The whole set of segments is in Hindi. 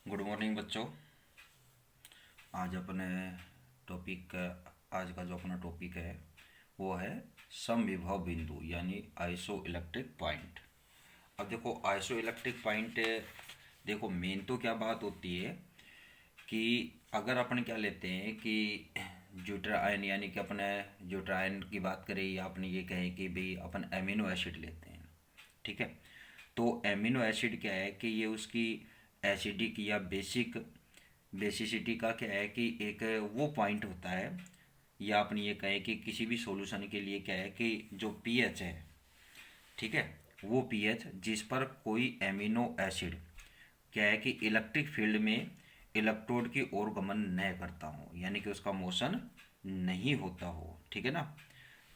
गुड मॉर्निंग बच्चों। आज अपने आज का जो अपना टॉपिक है वो है समविभव बिंदु यानी आइसो इलेक्ट्रिक पॉइंट। अब देखो आइसो इलेक्ट्रिक पॉइंट, देखो मेन तो क्या बात होती है कि अगर अपन क्या लेते हैं कि ज्यूटर आयन यानी कि अपने ज्यूटर आयन की बात करें या अपने ये कहें कि भाई अपन एमिनो एसिड लेते हैं, ठीक है। तो एमिनो एसिड क्या है कि ये उसकी एसिडिक या बेसिसिटी का क्या है कि एक वो पॉइंट होता है, या अपन ये कहें कि किसी भी सॉल्यूशन के लिए क्या है कि जो पीएच है, ठीक है, वो पीएच जिस पर कोई एमिनो एसिड क्या है कि इलेक्ट्रिक फील्ड में इलेक्ट्रोड की ओर गमन न करता हो, यानी कि उसका मोशन नहीं होता हो, ठीक है ना।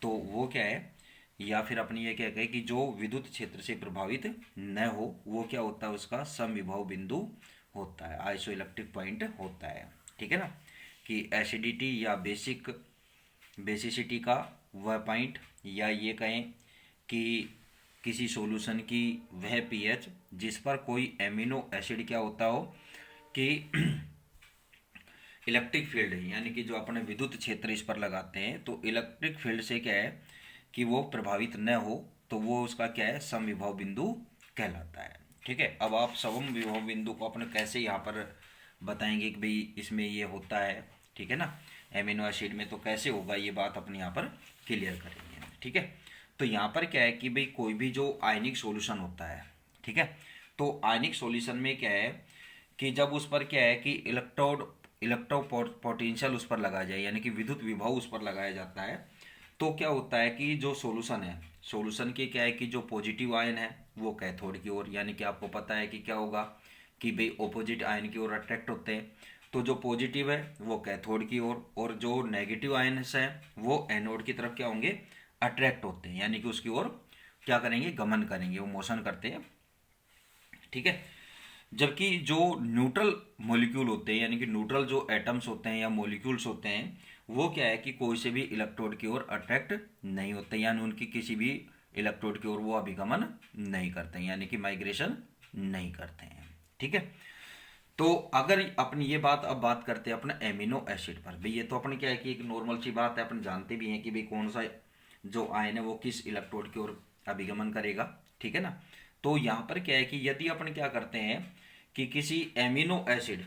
तो वो क्या है, या फिर अपनी ये क्या कहे कि जो विद्युत क्षेत्र से प्रभावित न हो, वो क्या होता है, उसका समविभव बिंदु होता है, आइसो इलेक्ट्रिक पॉइंट होता है, ठीक है ना। कि एसिडिटी या बेसिसिटी का वह पॉइंट, या ये कहें कि किसी सॉल्यूशन की वह पीएच जिस पर कोई एमिनो एसिड क्या होता हो कि इलेक्ट्रिक फील्ड है, यानी कि जो अपने विद्युत क्षेत्र इस पर लगाते हैं तो इलेक्ट्रिक फील्ड से क्या है कि वो प्रभावित न हो, तो वो उसका क्या है, समविभव बिंदु कहलाता है, ठीक है। अब आप समविभव बिंदु को अपने कैसे यहाँ पर बताएंगे कि भाई इसमें ये होता है, ठीक है ना, एमिनो एसिड में तो कैसे होगा, ये बात अपने यहाँ पर क्लियर करेंगे, ठीक है। तो यहाँ पर क्या है कि भाई कोई भी जो आयनिक सॉल्यूशन होता है, ठीक है, तो आयनिक सॉल्यूशन में क्या है कि जब उस पर क्या है कि इलेक्ट्रो पोटेंशियल उस पर लगाया जाए, यानी कि विद्युत विभव उस पर लगाया जाता है, तो क्या होता है कि जो सॉल्यूशन है, सॉल्यूशन के क्या है कि जो पॉजिटिव आयन है वो कैथोड की ओर, यानी कि आपको पता है कि क्या होगा कि भाई ऑपोजिट आयन की ओर अट्रैक्ट होते हैं, तो जो पॉजिटिव है वो कैथोड की ओर और जो नेगेटिव आयन्स हैं वो एनोड की तरफ क्या होंगे, अट्रैक्ट होते हैं, यानी कि उसकी ओर क्या करेंगे, गमन करेंगे, वो मोशन करते हैं, ठीक है। जबकि जो न्यूट्रल मॉलिक्यूल होते हैं, यानी कि न्यूट्रल जो एटम्स होते हैं या मॉलिक्यूल्स होते हैं, वो क्या है कि कोई से भी इलेक्ट्रोड की ओर अट्रैक्ट नहीं होते, यानी उनकी किसी भी इलेक्ट्रोड की ओर वो अभिगमन नहीं करते हैं, यानी कि माइग्रेशन नहीं करते हैं, ठीक है। तो अगर अपनी ये बात अब बात करते हैं अपना एमिनो एसिड पर, भाई ये तो अपने क्या है कि एक नॉर्मल सी बात है, अपन जानते भी हैं कि भाई कौन सा जो आयन है वो किस इलेक्ट्रोड की ओर अभिगमन करेगा, ठीक है ना। तो यहाँ पर क्या है कि यदि अपन क्या करते हैं कि किसी एमिनो एसिड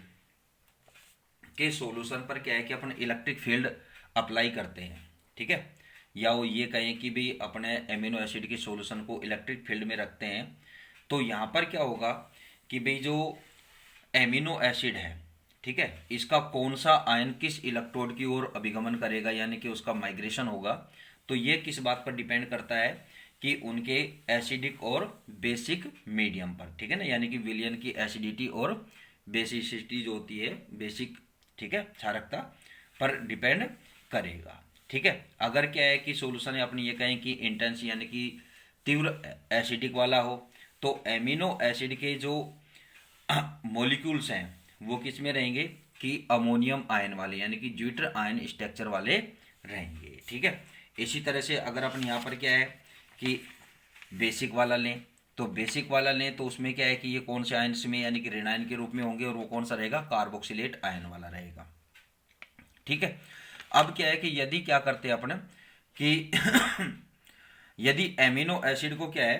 के सॉल्यूशन पर क्या है कि अपन इलेक्ट्रिक फील्ड अप्लाई करते हैं, ठीक है, या वो ये कहें कि भाई अपने एमिनो एसिड के सॉल्यूशन को इलेक्ट्रिक फील्ड में रखते हैं, तो यहाँ पर क्या होगा कि भाई जो एमिनो एसिड है, ठीक है, इसका कौन सा आयन किस इलेक्ट्रोड की ओर अभिगमन करेगा, यानी कि उसका माइग्रेशन होगा, तो ये किस बात पर डिपेंड करता है कि उनके एसिडिक और बेसिक मीडियम पर, ठीक है ना, यानी कि विलयन की एसिडिटी और बेसिसिटी जो होती है, बेसिक, ठीक है, क्षारकता पर डिपेंड करेगा, ठीक है। अगर क्या है कि सॉल्यूशन है अपनी ये कहें कि इंटेंस यानी कि तीव्र एसिडिक वाला हो, तो एमिनो एसिड के जो मॉलिक्यूल्स हैं वो किस में रहेंगे कि अमोनियम आयन वाले, यानी कि ज्यूटर आयन स्ट्रक्चर वाले रहेंगे, ठीक है। इसी तरह से अगर अपन यहाँ पर क्या है कि बेसिक वाला लें, तो बेसिक वाला लें तो उसमें क्या है कि ये कौन से आयन्स में, यानी कि ऋण आयन के रूप में होंगे, और वो कौन सा रहेगा, कार्बोक्सिलेट आयन वाला रहेगा, ठीक है। अब क्या है कि यदि क्या करते हैं अपन कि यदि एमिनो एसिड को क्या है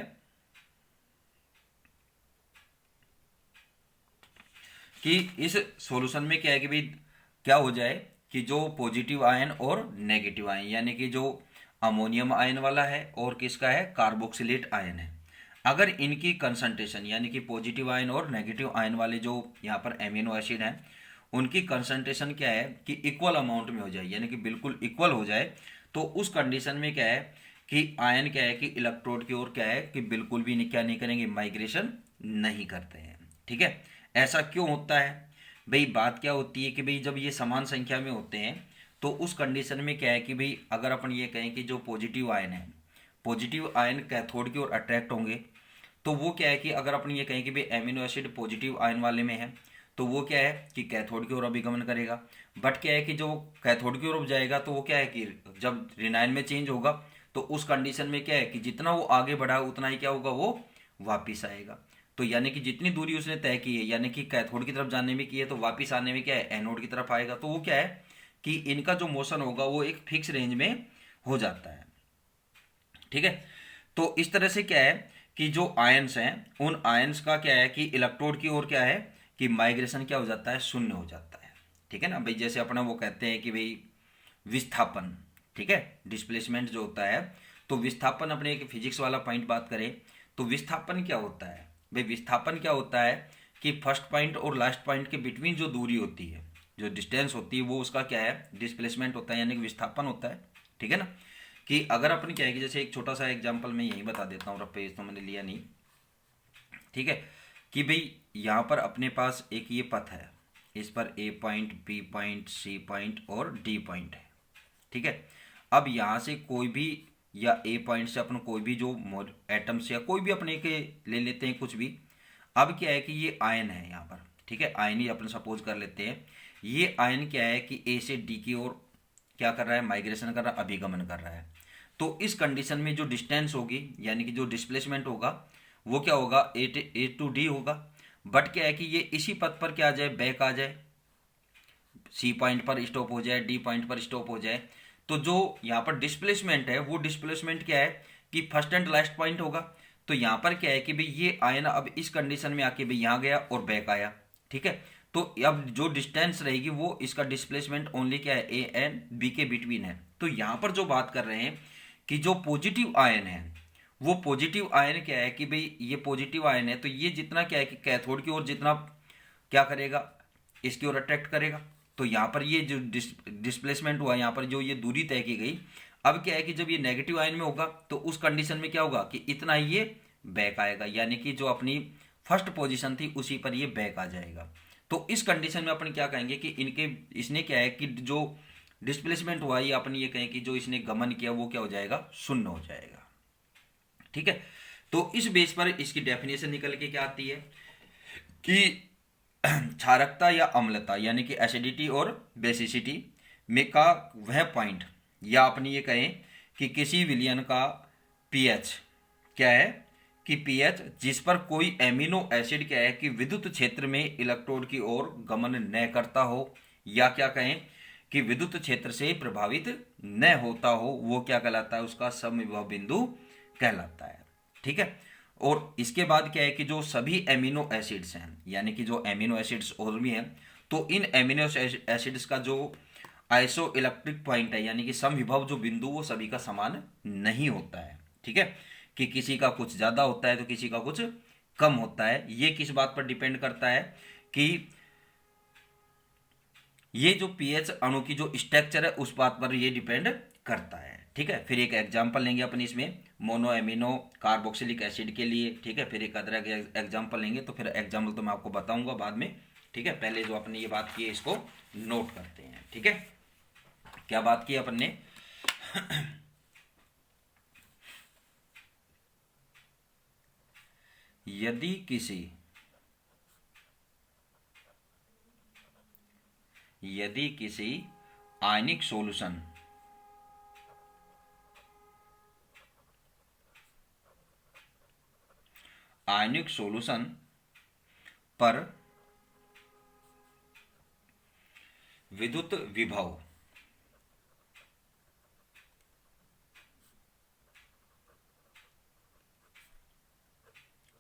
कि इस सॉल्यूशन में क्या है कि भाई क्या हो जाए कि जो पॉजिटिव आयन और नेगेटिव आयन, यानी कि जो अमोनियम आयन वाला है और किसका है, कार्बोक्सिलेट आयन है, अगर इनकी कंसंट्रेशन, यानी कि पॉजिटिव आयन और नेगेटिव आयन वाले जो यहाँ पर एमिनो एसिड हैं उनकी कंसंट्रेशन क्या है कि इक्वल अमाउंट में हो जाए, यानी कि बिल्कुल इक्वल हो जाए, तो उस कंडीशन में क्या है कि आयन क्या है कि इलेक्ट्रोड की ओर क्या है कि बिल्कुल भी नहीं, क्या नहीं करेंगे, माइग्रेशन नहीं करते हैं, ठीक है। ऐसा क्यों होता है भाई, बात क्या होती है कि भाई जब ये समान संख्या में होते हैं तो उस कंडीशन में क्या है कि भाई अगर अपन ये कहें कि जो पॉजिटिव आयन है, पॉजिटिव आयन कैथोड की ओर अट्रैक्ट होंगे, तो वो क्या है कि अगर अपन ये कहें कि भाई एमिनो एसिड पॉजिटिव आयन वाले में है, तो वो क्या है कि कैथोड की ओर अभिगमन करेगा, बट क्या है कि जो कैथोड की ओर जाएगा तो वो क्या है कि जब ऋणायन में चेंज होगा तो उस कंडीशन में क्या है कि जितना वो आगे बढ़ा उतना ही क्या होगा, वो वापिस आएगा, तो यानी कि जितनी दूरी उसने तय की है, यानी कि कैथोड की तरफ जाने में की है, तो वापिस आने में क्या है, एनोड की तरफ आएगा। तो वो क्या है कि इनका जो मोशन होगा वो एक फिक्स रेंज में हो जाता है। ठीक है, तो इस तरह से क्या है कि जो आयंस हैं उन आयंस का क्या है कि इलेक्ट्रोड की ओर क्या है कि माइग्रेशन क्या हो जाता है, शून्य हो जाता है। ठीक है ना भाई, जैसे अपना वो कहते हैं कि भाई विस्थापन, ठीक है, डिस्प्लेसमेंट जो होता है, तो विस्थापन अपने एक फिजिक्स वाला पॉइंट बात करें तो विस्थापन क्या होता है भाई, विस्थापन क्या होता है कि फर्स्ट पॉइंट और लास्ट पॉइंट के बिटवीन जो दूरी होती है, जो डिस्टेंस होती है, वो उसका क्या है, डिस्प्लेसमेंट होता है, यानी कि विस्थापन होता है। ठीक है ना, कि अगर अपन क्या है कि जैसे एक छोटा सा एग्जांपल मैं यही बता देता हूँ, रफ पेज तो मैंने लिया नहीं। ठीक है, कि भाई यहाँ पर अपने पास एक ये पथ है, इस पर A point, B point, C point और डी पॉइंट है। ठीक है, अब यहाँ से कोई भी, या ए पॉइंट से अपन कोई भी जो एटम्स या कोई भी अपने के ले लेते हैं कुछ भी। अब क्या है कि ये आयन है यहाँ पर, ठीक है, आयन ही अपन सपोज कर लेते हैं। ये आयन क्या है कि ए से डी की ओर क्या कर रहा है, माइग्रेशन कर रहा है, अभिगमन कर रहा है। तो इस कंडीशन में जो डिस्टेंस होगी, यानी कि जो डिस्प्लेसमेंट होगा, वो क्या होगा, ए टू डी होगा। बट क्या है कि ये इसी पथ पर क्या आ जाए, बैक आ जाए, सी पॉइंट पर स्टॉप हो जाए, डी पॉइंट पर स्टॉप हो जाए। तो जो यहाँ पर डिस्प्लेसमेंट है वो डिस्प्लेसमेंट क्या है कि फर्स्ट एंड लास्ट पॉइंट होगा। तो यहाँ पर क्या है कि भाई ये आया ना, अब इस कंडीशन में आके भाई यहाँ गया और बैक आया। ठीक है, तो अब जो डिस्टेंस रहेगी वो इसका डिस्प्लेसमेंट ओनली क्या है, ए एंड बी के बिटवीन है। तो यहाँ पर जो बात कर रहे हैं कि जो पॉजिटिव आयन है, वो पॉजिटिव आयन क्या है कि भाई ये पॉजिटिव आयन है, तो ये जितना क्या है कि कैथोड की ओर जितना क्या करेगा, इसकी ओर अट्रैक्ट करेगा। तो यहाँ पर ये जो डिस्प्लेसमेंट हुआ, यहाँ पर जो ये दूरी तय की गई, अब क्या है कि जब ये नेगेटिव आयन में होगा तो उस कंडीशन में क्या होगा कि इतना ही ये बैक आएगा, यानी कि जो अपनी फर्स्ट पोजीशन थी उसी पर ये बैक आ जाएगा। तो इस कंडीशन में अपन क्या कहेंगे कि इनके, इसने क्या है कि जो डिस्प्लेसमेंट हुआ, ये अपन ये कहें कि जो इसने गमन किया वो क्या हो जाएगा, शून्य हो जाएगा। ठीक है, तो इस बेस पर इसकी डेफिनेशन निकल के क्या आती है कि क्षारकता या अम्लता, यानी कि एसिडिटी और बेसिसिटी में का वह पॉइंट, या अपनी ये कहें कि किसी विलयन का पीएच क्या है कि पीएच जिस पर कोई एमिनो एसिड क्या है कि विद्युत क्षेत्र में इलेक्ट्रोड की ओर गमन न करता हो, या क्या कहें कि विद्युत क्षेत्र से प्रभावित न होता हो, वो क्या कहलाता है, उसका समविभव बिंदु कहलाता है। ठीक है, और इसके बाद क्या है कि जो सभी एमिनो एसिड्स हैं, यानी कि जो एमिनो एसिड्स और भी हैं, तो इन एमिनो एसिड्स का जो आइसो इलेक्ट्रिक पॉइंट है, यानी कि समविभव जो बिंदु, वो सभी का समान नहीं होता है। ठीक है, कि किसी का कुछ ज़्यादा होता है तो किसी का कुछ कम होता है। ये किस बात पर डिपेंड करता है कि ये जो पीएच अणु की जो स्ट्रक्चर है उस बात पर ये डिपेंड करता है। ठीक है, फिर एक एग्जांपल लेंगे अपन इसमें मोनो एमिनो कार्बोक्सिलिक एसिड के लिए। ठीक है, फिर एक अदर एग्जांपल लेंगे, तो फिर एग्जांपल तो मैं आपको बताऊंगा बाद में। ठीक है, पहले जो अपने ये बात की है इसको नोट करते हैं। ठीक है, क्या बात की अपन ने यदि किसी आयनिक सॉल्यूशन पर विद्युत विभव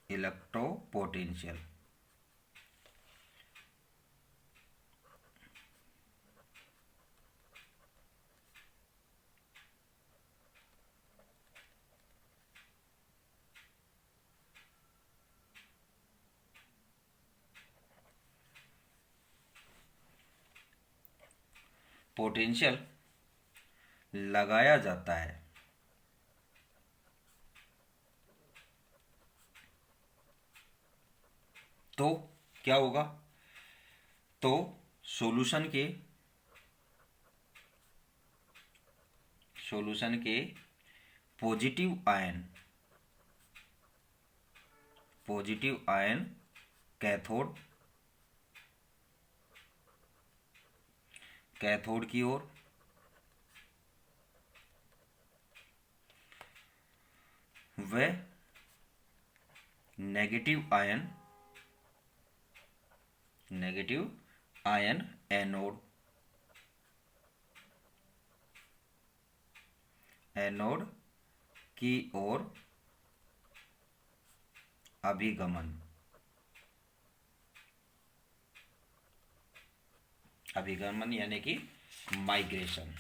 इलेक्ट्रोपोटेंशियल पोटेंशियल लगाया जाता है, तो क्या होगा, तो सॉल्यूशन के पॉजिटिव आयन कैथोड की ओर, व negative ion negative ion anode, anode की ओर अभिगमन, अभिगमन यानी कि माइग्रेशन।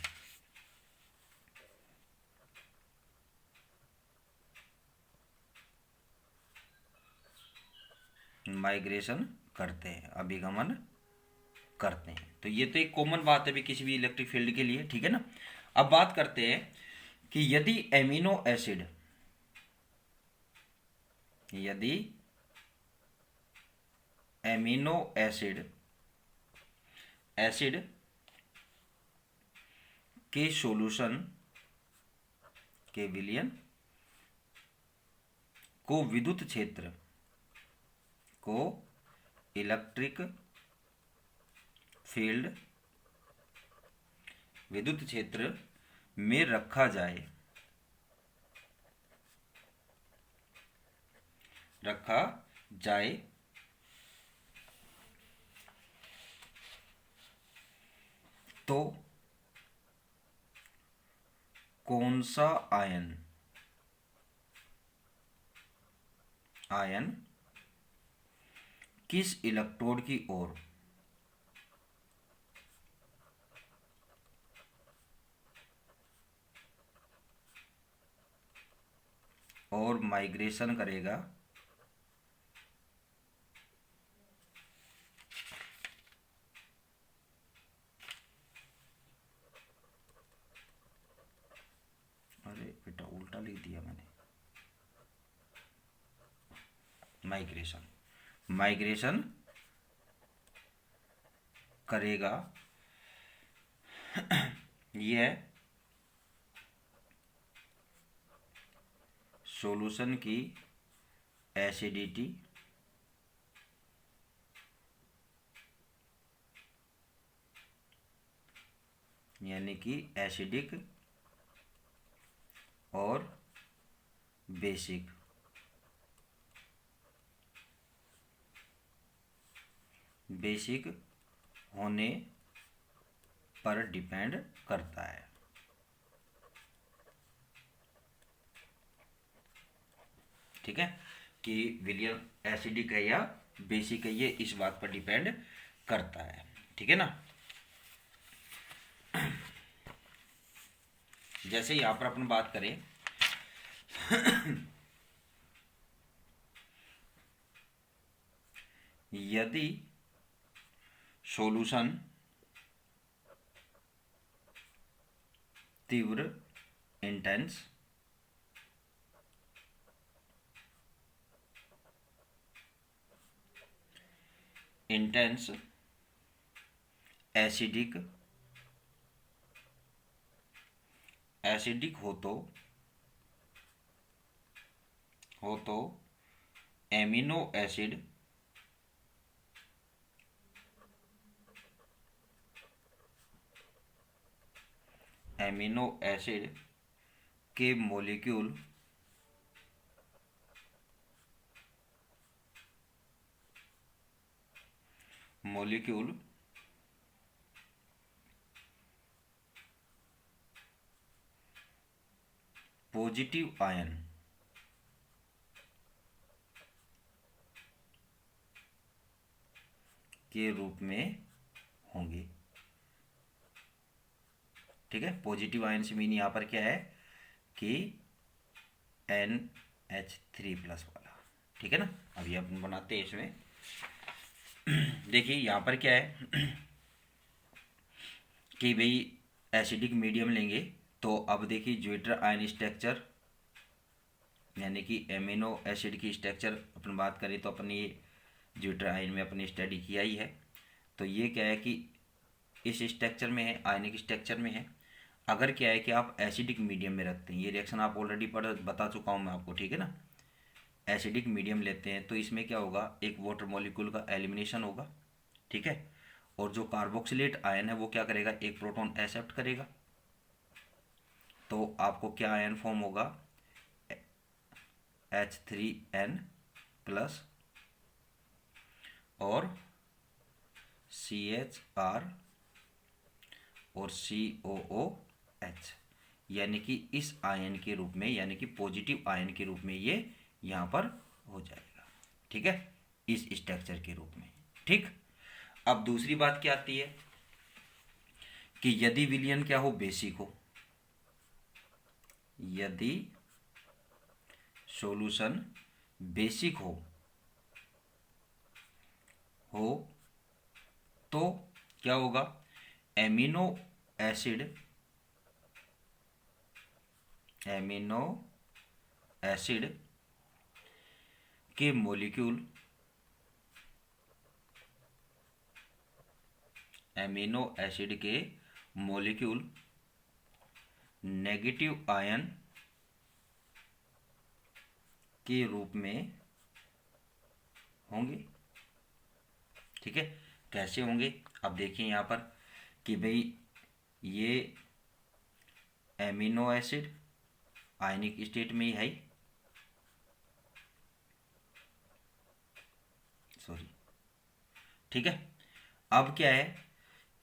माइग्रेशन करते हैं, अभिगमन करते हैं। तो ये तो एक कॉमन बात है भी किसी भी इलेक्ट्रिक फील्ड के लिए, ठीक है ना। अब बात करते हैं कि यदि एमिनो एसिड, यदि एमिनो एसिड एसिड के सॉल्यूशन के विलयन को विद्युत क्षेत्र को इलेक्ट्रिक फील्ड, विद्युत क्षेत्र में रखा जाए, रखा जाए तो कौन सा आयन, आयन किस इलेक्ट्रोड की ओर और माइग्रेशन करेगा, अरे बेटा उल्टा लिख दिया मैंने, माइग्रेशन, माइग्रेशन करेगा यह सॉल्यूशन की एसिडिटी यानी कि एसिडिक और बेसिक, बेसिक होने पर डिपेंड करता है, ठीक है, कि विलियम एसिडिक है या बेसिक है, ये इस बात पर डिपेंड करता है, ठीक है ना। जैसे यहां पर अपन बात करें यदि सॉल्यूशन तीव्र, इंटेंस, इंटेंस एसिडिक, एसिडिक हो तो एमिनो एसिड एमिनो एसिड के मॉलिक्यूल मॉलिक्यूल पॉजिटिव आयन के रूप में होंगे, ठीक है। पॉजिटिव आयन से मीन यहाँ पर क्या है कि NH3+ वाला, ठीक है ना। अभी हम बनाते हैं इसमें देखिए यहाँ पर क्या है कि भाई एसिडिक मीडियम लेंगे, तो अब देखिए ज्वेटर आयन स्ट्रक्चर यानी कि एमिनो एसिड की स्ट्रक्चर अपन बात करें तो अपन ये ज्वेटर आयन में अपनी स्टडी किया ही है। तो ये क्या है कि इस स्ट्रक्चर में है, आयनिक स्ट्रक्चर में है। अगर क्या है कि आप एसिडिक मीडियम में रखते हैं, ये रिएक्शन आप ऑलरेडी बता चुका हूँ मैं आपको, ठीक है ना। एसिडिक मीडियम लेते हैं तो इसमें क्या होगा, एक वाटर मॉलिक्यूल का एलिमिनेशन होगा, ठीक है। और जो कार्बोक्सिलेट आयन है वो क्या करेगा, एक प्रोटॉन एक्सेप्ट करेगा, तो आपको क्या आयन फॉर्म होगा, H3N+ और CHR और COOH, यानी कि इस आयन के रूप में, यानी कि पॉजिटिव आयन के रूप में ये यहाँ पर हो जाएगा। ठीक है, इस स्ट्रक्चर के रूप में। ठीक, अब दूसरी बात क्या आती है कि यदि विलयन क्या हो, बेसिक हो, यदि सॉल्यूशन बेसिक हो तो क्या होगा, एमिनो एसिड के मॉलिक्यूल, एमिनो एसिड के मॉलिक्यूल नेगेटिव आयन के रूप में होंगे। ठीक है, कैसे होंगे, अब देखिए यहाँ पर कि भाई ये एमिनो एसिड आयनिक स्टेट में ही है, सॉरी। ठीक है, अब क्या है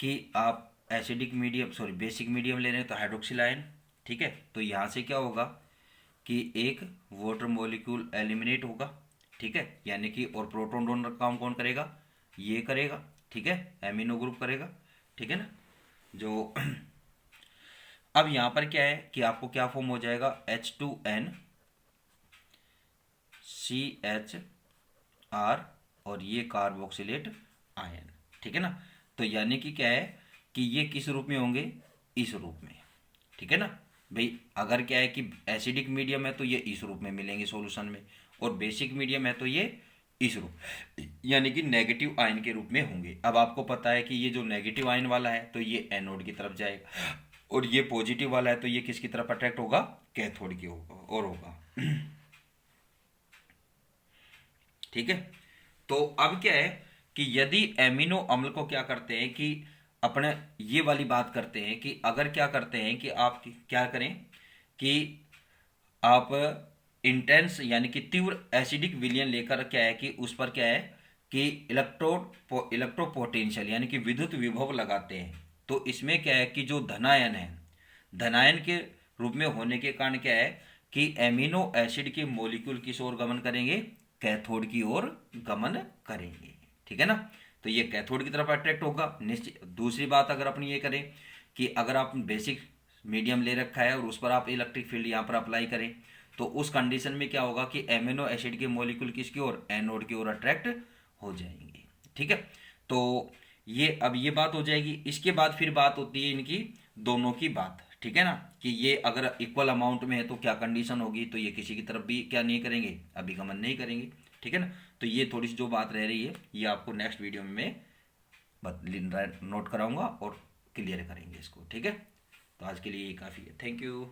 कि आप acidic medium, sorry basic medium ले रहे हैं तो हाइड्रोक्सिल आयन। ठीक है, तो यहाँ से क्या होगा कि एक वाटर मॉलिक्यूल एलिमिनेट होगा। ठीक है, यानी कि और प्रोटॉन डोनर काम कौन करेगा, ये करेगा। ठीक है, एमिनो ग्रुप करेगा। ठीक है ना, जो अब यहाँ पर क्या है कि आपको क्या फॉर्म हो जाएगा, H2N CHR और ये कार्बोक्सिलेट आयन। ठीक है ना, तो यानी कि क्या है कि ये किस रूप में होंगे, इस रूप में। ठीक है ना भाई, अगर क्या है कि एसिडिक मीडियम है तो ये इस रूप में मिलेंगे सॉल्यूशन में, और बेसिक मीडियम है तो ये इस रूप, यानी कि नेगेटिव आयन के रूप में होंगे। अब आपको पता है कि ये जो नेगेटिव आयन वाला है तो ये एनोड की तरफ जाएगा, और ये पॉजिटिव वाला है तो ये किसकी तरफ अट्रैक्ट होगा, कैथोड की होगा। ठीक है, तो अब क्या है कि यदि एमिनो अम्ल को क्या करते हैं कि अपने ये वाली बात करते हैं कि अगर क्या करते हैं कि आप क्या करें कि आप इंटेंस यानी कि तीव्र एसिडिक विलयन लेकर क्या है कि उस पर क्या है कि इलेक्ट्रो पोटेंशियल यानी कि विद्युत विभव लगाते हैं। तो इसमें क्या है कि जो धनायन है, धनायन के रूप में होने के कारण क्या है कि एमिनो एसिड के मॉलिक्यूल किस ओर गमन करेंगे, कैथोड की ओर गमन करेंगे। ठीक है ना, तो ये कैथोड की तरफ अट्रैक्ट होगा निश्चित। दूसरी बात अगर अपन ये करें कि अगर आप बेसिक मीडियम ले रखा है और उस पर आप इलेक्ट्रिक फील्ड यहाँ पर अप्लाई करें तो उस कंडीशन में क्या होगा कि एमिनो एसिड के मॉलिक्यूल किसकी ओर, एनोड की ओर अट्रैक्ट हो जाएंगे। ठीक है, तो ये अब ये बात हो जाएगी। इसके बाद फिर बात होती है इनकी दोनों की बात। ठीक है ना, कि ये अगर इक्वल अमाउंट में है तो क्या कंडीशन होगी, तो ये किसी की तरफ भी क्या नहीं करेंगे, अभिगमन नहीं करेंगे। ठीक है ना, तो ये थोड़ी सी जो बात रह रही है ये आपको नेक्स्ट वीडियो में नोट कराऊंगा और क्लियर करेंगे इसको। ठीक है, तो आज के लिए ये काफ़ी है। Thank you.